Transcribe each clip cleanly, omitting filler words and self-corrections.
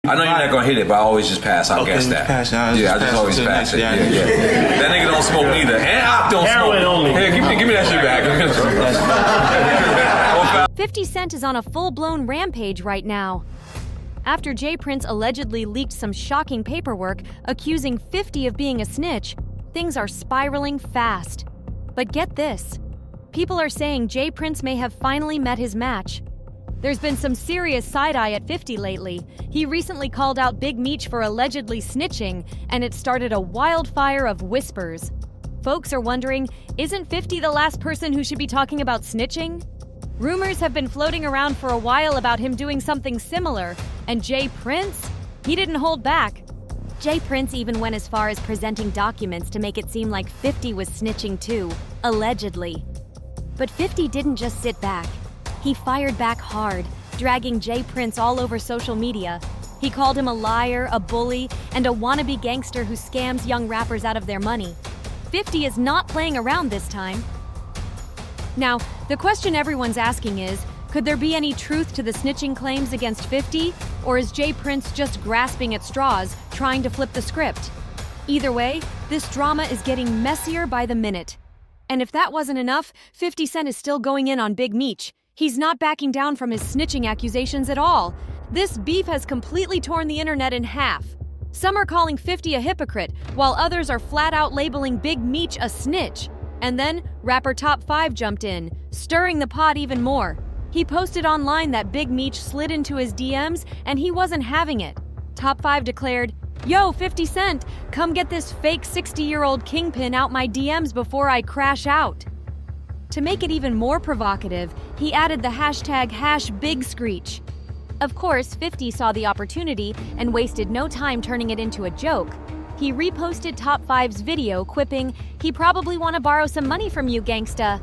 I know you're not gonna hit it, but I always just pass. I guess that. Pass it. I just always pass it. Yeah. That nigga don't smoke neither. And Op don't Heroin smoke. only. Hey, give me that shit back. 50 Cent is on a full-blown rampage right now. After J. Prince allegedly leaked some shocking paperwork accusing 50 of being a snitch, things are spiraling fast. But get this. People are saying J. Prince may have finally met his match. There's been some serious side-eye at 50 lately. He recently called out Big Meech for allegedly snitching, and it started a wildfire of whispers. Folks are wondering, isn't 50 the last person who should be talking about snitching? Rumors have been floating around for a while about him doing something similar, and J. Prince? He didn't hold back. J. Prince even went as far as presenting documents to make it seem like 50 was snitching too, allegedly. But 50 didn't just sit back. He fired back hard, dragging J. Prince all over social media. He called him a liar, a bully, and a wannabe gangster who scams young rappers out of their money. 50 is not playing around this time. Now, the question everyone's asking is, could there be any truth to the snitching claims against 50? Or is J. Prince just grasping at straws, trying to flip the script? Either way, this drama is getting messier by the minute. And if that wasn't enough, 50 Cent is still going in on Big Meech. He's not backing down from his snitching accusations at all. This beef has completely torn the internet in half. Some are calling 50 a hypocrite, while others are flat out labeling Big Meech a snitch. And then, rapper Top 5 jumped in, stirring the pot even more. He posted online that Big Meech slid into his DMs and he wasn't having it. Top 5 declared, "Yo, 50 Cent, come get this fake 60-year-old kingpin out my DMs before I crash out." To make it even more provocative, he added the hashtag #BigScreech. Of course, 50 saw the opportunity and wasted no time turning it into a joke. He reposted Top 5's video, quipping, "He probably want to borrow some money from you, gangsta."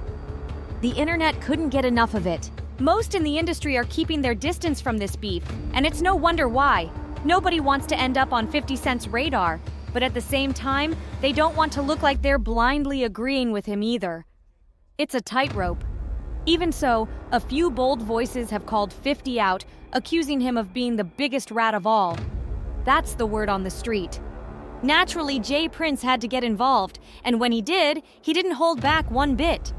The internet couldn't get enough of it. Most in the industry are keeping their distance from this beef, and it's no wonder why. Nobody wants to end up on 50 Cent's radar, but at the same time, they don't want to look like they're blindly agreeing with him either. It's a tightrope. Even so, a few bold voices have called 50 out, accusing him of being the biggest rat of all. That's the word on the street. Naturally, J. Prince had to get involved, and when he did, he didn't hold back one bit.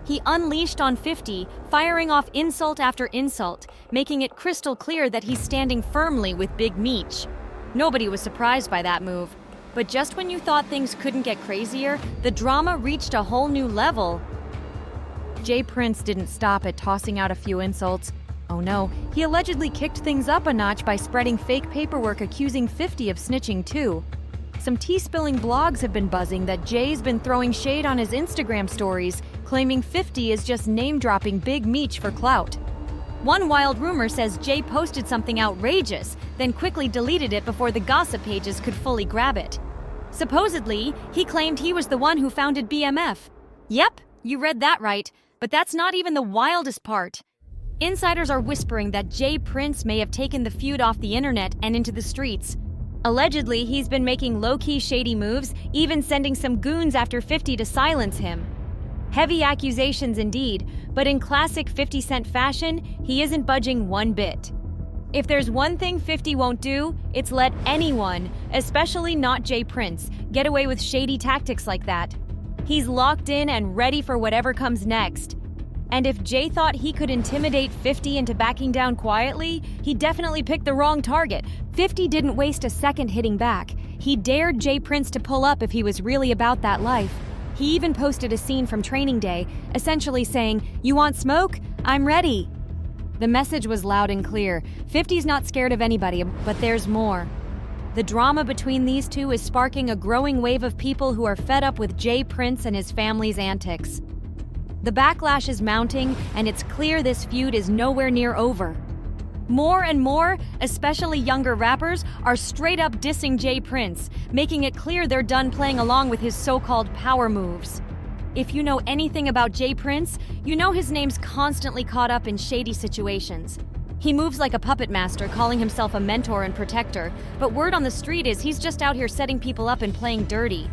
He unleashed on 50, firing off insult after insult, making it crystal clear that he's standing firmly with Big Meech. Nobody was surprised by that move. But just when you thought things couldn't get crazier, the drama reached a whole new level. J. Prince didn't stop at tossing out a few insults. Oh no, he allegedly kicked things up a notch by spreading fake paperwork accusing 50 of snitching too. Some tea-spilling blogs have been buzzing that Jay's been throwing shade on his Instagram stories, claiming 50 is just name-dropping Big Meech for clout. One wild rumor says Jay posted something outrageous, then quickly deleted it before the gossip pages could fully grab it. Supposedly, he claimed he was the one who founded BMF. Yep, you read that right, but that's not even the wildest part. Insiders are whispering that J. Prince may have taken the feud off the internet and into the streets. Allegedly, he's been making low-key shady moves, even sending some goons after 50 to silence him. Heavy accusations indeed, but in classic 50 Cent fashion, he isn't budging one bit. If there's one thing 50 won't do, it's let anyone, especially not J. Prince, get away with shady tactics like that. He's locked in and ready for whatever comes next. And if Jay thought he could intimidate 50 into backing down quietly, he definitely picked the wrong target. 50 didn't waste a second hitting back. He dared J. Prince to pull up if he was really about that life. He even posted a scene from Training Day, essentially saying, "You want smoke? I'm ready." The message was loud and clear. 50's not scared of anybody, but there's more. The drama between these two is sparking a growing wave of people who are fed up with J. Prince and his family's antics. The backlash is mounting, and it's clear this feud is nowhere near over. More and more, especially younger rappers, are straight up dissing J. Prince, making it clear they're done playing along with his so-called power moves. If you know anything about J. Prince, you know his name's constantly caught up in shady situations. He moves like a puppet master, calling himself a mentor and protector, but word on the street is he's just out here setting people up and playing dirty.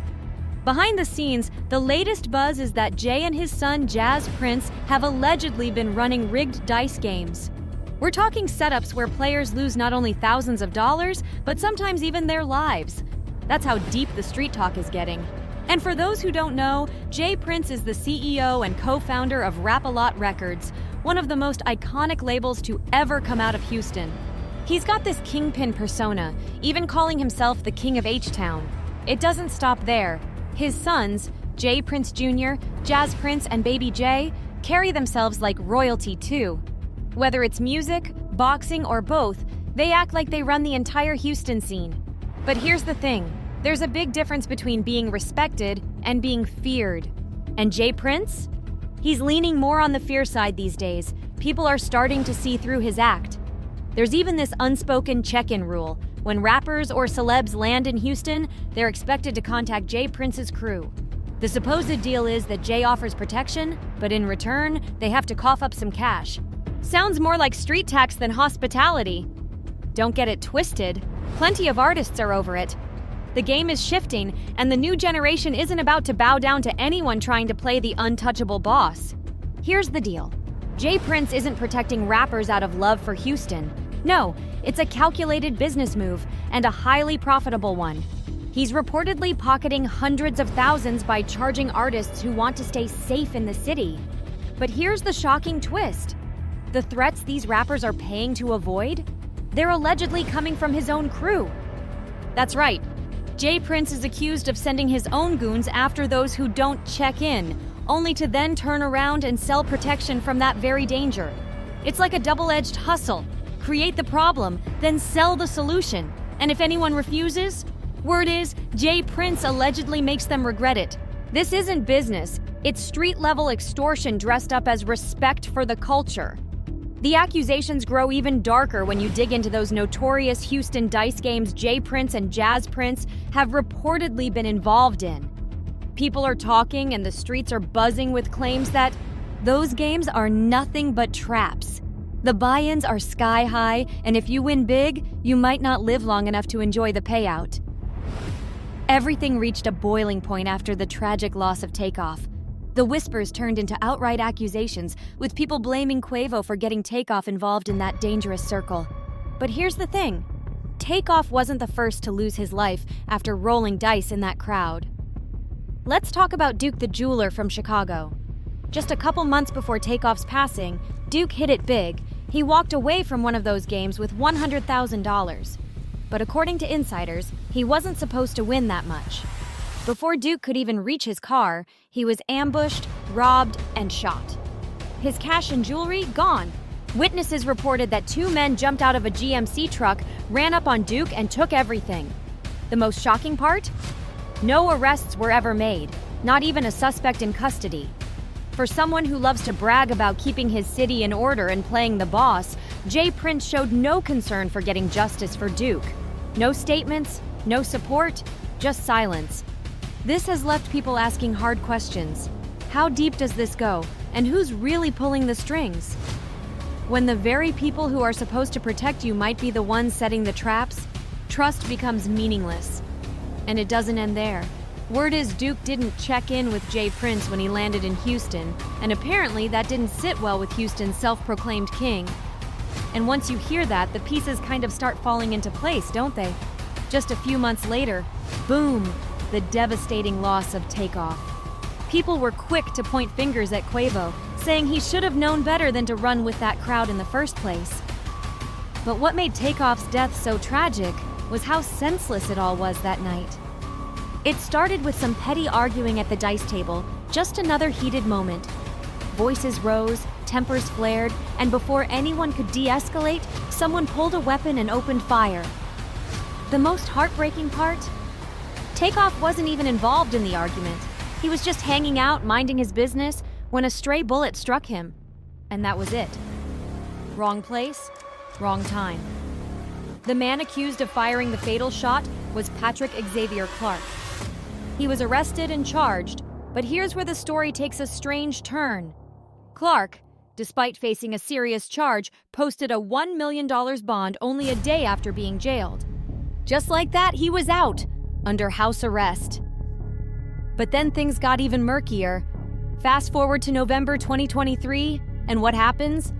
Behind the scenes, the latest buzz is that Jay and his son Jazz Prince have allegedly been running rigged dice games. We're talking setups where players lose not only thousands of dollars, but sometimes even their lives. That's how deep the street talk is getting. And for those who don't know, J. Prince is the CEO and co-founder of Rap-A-Lot Records, one of the most iconic labels to ever come out of Houston. He's got this kingpin persona, even calling himself the King of H-Town. It doesn't stop there. His sons, J. Prince Jr., Jazz Prince, and Baby J, carry themselves like royalty too. Whether it's music, boxing, or both, they act like they run the entire Houston scene. But here's the thing. There's a big difference between being respected and being feared. And J. Prince? He's leaning more on the fear side these days. People are starting to see through his act. There's even this unspoken check-in rule. When rappers or celebs land in Houston, they're expected to contact J. Prince's crew. The supposed deal is that Jay offers protection, but in return, they have to cough up some cash. Sounds more like street tax than hospitality. Don't get it twisted. Plenty of artists are over it. The game is shifting, and the new generation isn't about to bow down to anyone trying to play the untouchable boss. Here's the deal. J. Prince isn't protecting rappers out of love for Houston. No, it's a calculated business move, and a highly profitable one. He's reportedly pocketing hundreds of thousands by charging artists who want to stay safe in the city. But here's the shocking twist. The threats these rappers are paying to avoid? They're allegedly coming from his own crew. That's right. J. Prince is accused of sending his own goons after those who don't check in, only to then turn around and sell protection from that very danger. It's like a double-edged hustle. Create the problem, then sell the solution. And if anyone refuses, word is, J. Prince allegedly makes them regret it. This isn't business. It's street-level extortion dressed up as respect for the culture. The accusations grow even darker when you dig into those notorious Houston dice games J. Prince and Jazz Prince have reportedly been involved in. People are talking and the streets are buzzing with claims that those games are nothing but traps. The buy-ins are sky high, and if you win big, you might not live long enough to enjoy the payout. Everything reached a boiling point after the tragic loss of Takeoff. The whispers turned into outright accusations, with people blaming Quavo for getting Takeoff involved in that dangerous circle. But here's the thing. Takeoff wasn't the first to lose his life after rolling dice in that crowd. Let's talk about Duke the Jeweler from Chicago. Just a couple months before Takeoff's passing, Duke hit it big. He walked away from one of those games with $100,000. But according to insiders, he wasn't supposed to win that much. Before Duke could even reach his car, he was ambushed, robbed, and shot. His cash and jewelry gone. Witnesses reported that two men jumped out of a GMC truck, ran up on Duke, and took everything. The most shocking part? No arrests were ever made, not even a suspect in custody. For someone who loves to brag about keeping his city in order and playing the boss, J. Prince showed no concern for getting justice for Duke. No statements, no support, just silence. This has left people asking hard questions. How deep does this go, and who's really pulling the strings? When the very people who are supposed to protect you might be the ones setting the traps, trust becomes meaningless. And it doesn't end there. Word is Duke didn't check in with J. Prince when he landed in Houston, and apparently that didn't sit well with Houston's self-proclaimed king. And once you hear that, the pieces kind of start falling into place, don't they? Just a few months later, boom, the devastating loss of Takeoff. People were quick to point fingers at Quavo, saying he should have known better than to run with that crowd in the first place. But what made Takeoff's death so tragic was how senseless it all was that night. It started with some petty arguing at the dice table, just another heated moment. Voices rose, tempers flared, and before anyone could de-escalate, someone pulled a weapon and opened fire. The most heartbreaking part? Takeoff wasn't even involved in the argument. He was just hanging out, minding his business, when a stray bullet struck him. And that was it. Wrong place, wrong time. The man accused of firing the fatal shot was Patrick Xavier Clark. He was arrested and charged, but here's where the story takes a strange turn. Clark, despite facing a serious charge, posted a $1 million bond only a day after being jailed. Just like that, he was out, under house arrest. But then things got even murkier. Fast forward to November 2023, and what happens?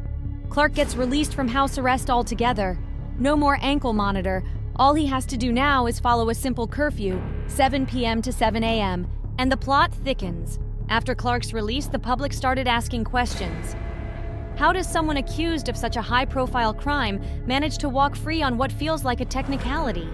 Clark gets released from house arrest altogether. No more ankle monitor. All he has to do now is follow a simple curfew, 7 p.m. to 7 a.m., and the plot thickens. After Clark's release, the public started asking questions. How does someone accused of such a high-profile crime manage to walk free on what feels like a technicality?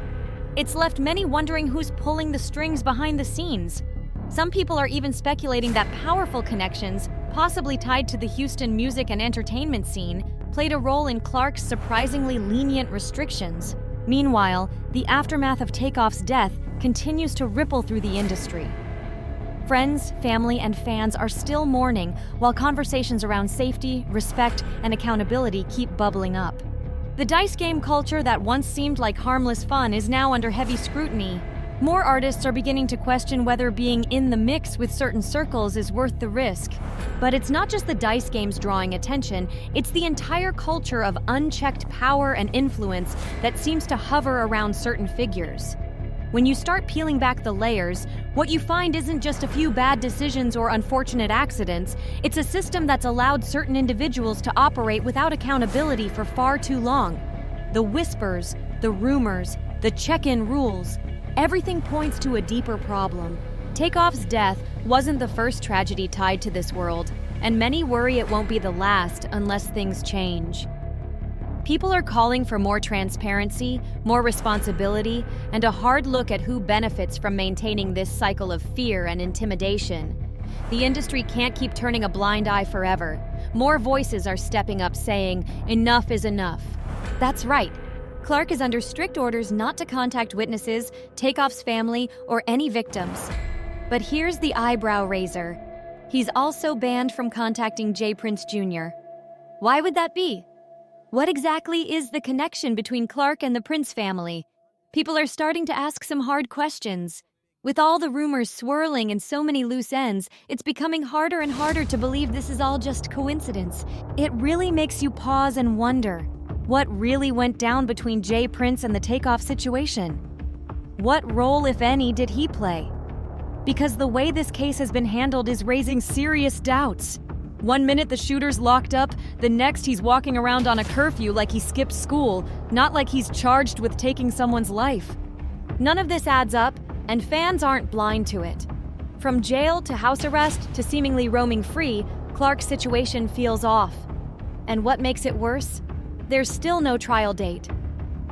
It's left many wondering who's pulling the strings behind the scenes. Some people are even speculating that powerful connections, possibly tied to the Houston music and entertainment scene, played a role in Clark's surprisingly lenient restrictions. Meanwhile, the aftermath of Takeoff's death continues to ripple through the industry. Friends, family, and fans are still mourning, while conversations around safety, respect, and accountability keep bubbling up. The dice game culture that once seemed like harmless fun is now under heavy scrutiny. More artists are beginning to question whether being in the mix with certain circles is worth the risk. But it's not just the dice games drawing attention, it's the entire culture of unchecked power and influence that seems to hover around certain figures. When you start peeling back the layers, what you find isn't just a few bad decisions or unfortunate accidents, it's a system that's allowed certain individuals to operate without accountability for far too long. The whispers, the rumors, the check-in rules, everything points to a deeper problem. Takeoff's death wasn't the first tragedy tied to this world, and many worry it won't be the last unless things change. People are calling for more transparency, more responsibility, and a hard look at who benefits from maintaining this cycle of fear and intimidation. The industry can't keep turning a blind eye forever. More voices are stepping up saying, "Enough is enough." That's right. Clark is under strict orders not to contact witnesses, Takeoff's family, or any victims. But here's the eyebrow raiser. He's also banned from contacting J. Prince Jr. Why would that be? What exactly is the connection between Clark and the Prince family? People are starting to ask some hard questions. With all the rumors swirling and so many loose ends, it's becoming harder and harder to believe this is all just coincidence. It really makes you pause and wonder, what really went down between J. Prince and the Takeoff situation? What role, if any, did he play? Because the way this case has been handled is raising serious doubts. One minute the shooter's locked up, the next he's walking around on a curfew like he skipped school, not like he's charged with taking someone's life. None of this adds up, and fans aren't blind to it. From jail to house arrest to seemingly roaming free, Clark's situation feels off. And what makes it worse? There's still no trial date.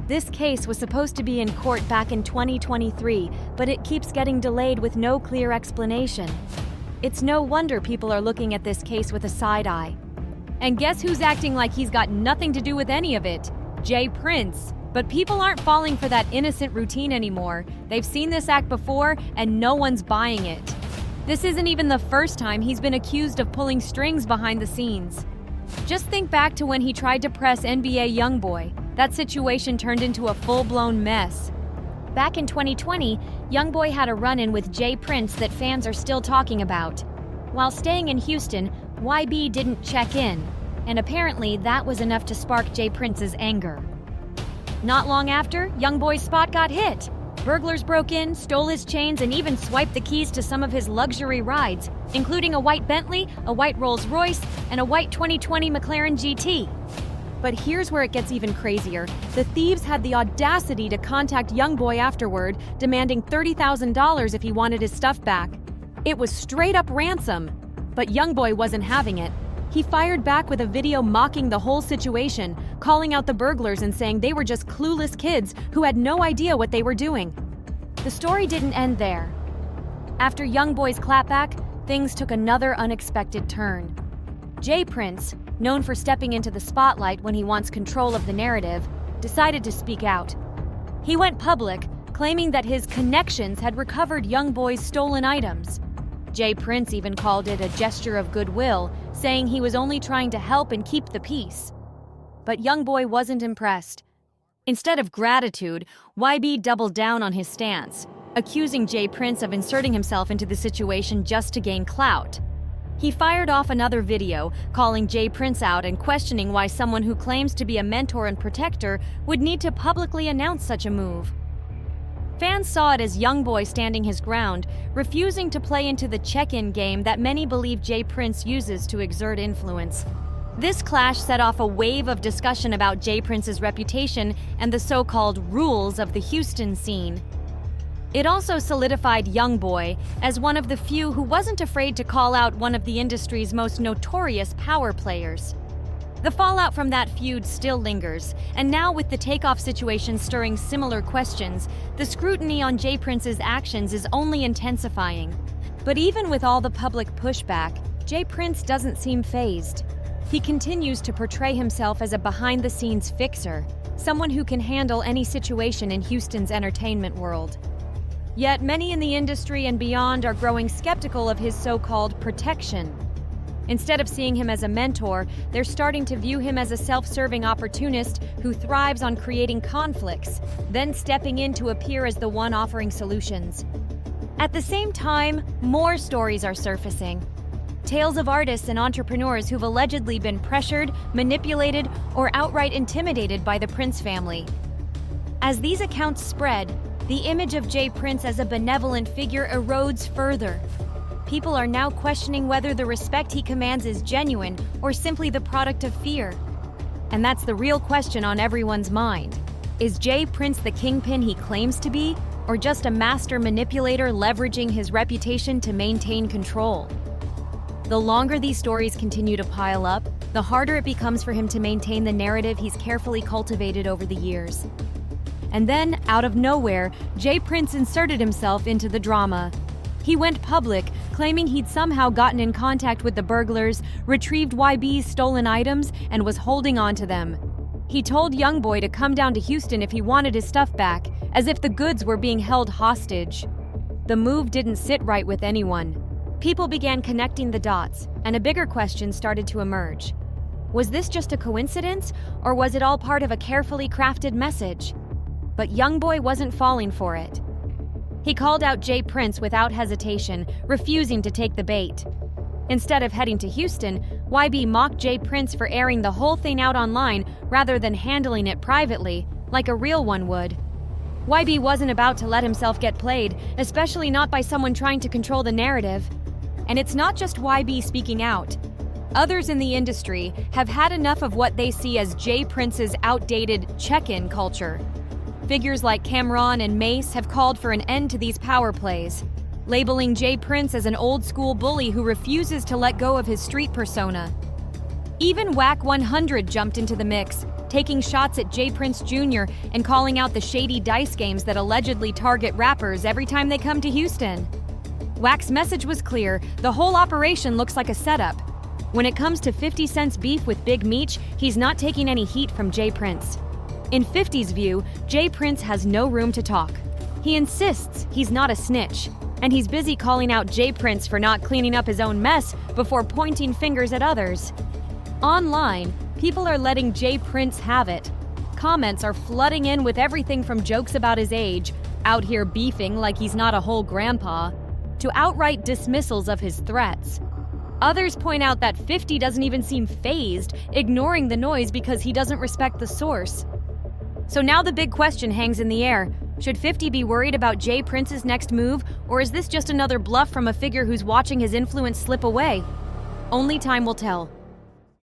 This case was supposed to be in court back in 2023, but it keeps getting delayed with no clear explanation. It's no wonder people are looking at this case with a side eye. And guess who's acting like he's got nothing to do with any of it? J. Prince. But people aren't falling for that innocent routine anymore. They've seen this act before, and no one's buying it. This isn't even the first time he's been accused of pulling strings behind the scenes. Just think back to when he tried to press NBA YoungBoy. That situation turned into a full-blown mess. Back in 2020, YoungBoy had a run-in with J. Prince that fans are still talking about. While staying in Houston, YB didn't check in, and apparently that was enough to spark J. Prince's anger. Not long after, YoungBoy's spot got hit. Burglars broke in, stole his chains, and even swiped the keys to some of his luxury rides, including a white Bentley, a white Rolls-Royce, and a white 2020 McLaren GT. But here's where it gets even crazier. The thieves had the audacity to contact YoungBoy afterward, demanding $30,000 if he wanted his stuff back. It was straight up ransom. But YoungBoy wasn't having it. He fired back with a video mocking the whole situation, calling out the burglars and saying they were just clueless kids who had no idea what they were doing. The story didn't end there. After YoungBoy's clapback, things took another unexpected turn. J. Prince, known for stepping into the spotlight when he wants control of the narrative, decided to speak out. He went public, claiming that his connections had recovered YoungBoy's stolen items. J. Prince even called it a gesture of goodwill, saying he was only trying to help and keep the peace. But YoungBoy wasn't impressed. Instead of gratitude, YB doubled down on his stance, accusing J. Prince of inserting himself into the situation just to gain clout. He fired off another video, calling J. Prince out and questioning why someone who claims to be a mentor and protector would need to publicly announce such a move. Fans saw it as YoungBoy standing his ground, refusing to play into the check-in game that many believe J. Prince uses to exert influence. This clash set off a wave of discussion about J. Prince's reputation and the so-called rules of the Houston scene. It also solidified Youngboy as one of the few who wasn't afraid to call out one of the industry's most notorious power players. The fallout from that feud still lingers, and now with the takeoff situation stirring similar questions, the scrutiny on J. Prince's actions is only intensifying. But even with all the public pushback, J. Prince doesn't seem fazed. He continues to portray himself as a behind-the-scenes fixer, someone who can handle any situation in Houston's entertainment world. Yet many in the industry and beyond are growing skeptical of his so-called protection. Instead of seeing him as a mentor, they're starting to view him as a self-serving opportunist who thrives on creating conflicts, then stepping in to appear as the one offering solutions. At the same time, more stories are surfacing. Tales of artists and entrepreneurs who've allegedly been pressured, manipulated, or outright intimidated by the Prince family. As these accounts spread, the image of J. Prince as a benevolent figure erodes further. People are now questioning whether the respect he commands is genuine or simply the product of fear. And that's the real question on everyone's mind. Is J. Prince the kingpin he claims to be, or just a master manipulator leveraging his reputation to maintain control? The longer these stories continue to pile up, the harder it becomes for him to maintain the narrative he's carefully cultivated over the years. And then, out of nowhere, J. Prince inserted himself into the drama. He went public, claiming he'd somehow gotten in contact with the burglars, retrieved YB's stolen items, and was holding on to them. He told Youngboy to come down to Houston if he wanted his stuff back, as if the goods were being held hostage. The move didn't sit right with anyone. People began connecting the dots, and a bigger question started to emerge. Was this just a coincidence, or was it all part of a carefully crafted message? But Youngboy wasn't falling for it. He called out J. Prince without hesitation, refusing to take the bait. Instead of heading to Houston, YB mocked J. Prince for airing the whole thing out online rather than handling it privately, like a real one would. YB wasn't about to let himself get played, especially not by someone trying to control the narrative. And it's not just YB speaking out. Others in the industry have had enough of what they see as J. Prince's outdated check-in culture. Figures like Cameron and Mace have called for an end to these power plays, labeling J. Prince as an old-school bully who refuses to let go of his street persona. Even Whack 100 jumped into the mix, taking shots at J. Prince Jr. and calling out the shady dice games that allegedly target rappers every time they come to Houston. Whack's message was clear: the whole operation looks like a setup. When it comes to 50 Cent's beef with Big Meech, he's not taking any heat from J. Prince. In 50's view, J. Prince has no room to talk. He insists he's not a snitch, and he's busy calling out J. Prince for not cleaning up his own mess before pointing fingers at others. Online, people are letting J. Prince have it. Comments are flooding in with everything from jokes about his age, out here beefing like he's not a whole grandpa, to outright dismissals of his threats. Others point out that 50 doesn't even seem fazed, ignoring the noise because he doesn't respect the source. So now the big question hangs in the air. Should 50 be worried about J. Prince's next move, or is this just another bluff from a figure who's watching his influence slip away? Only time will tell.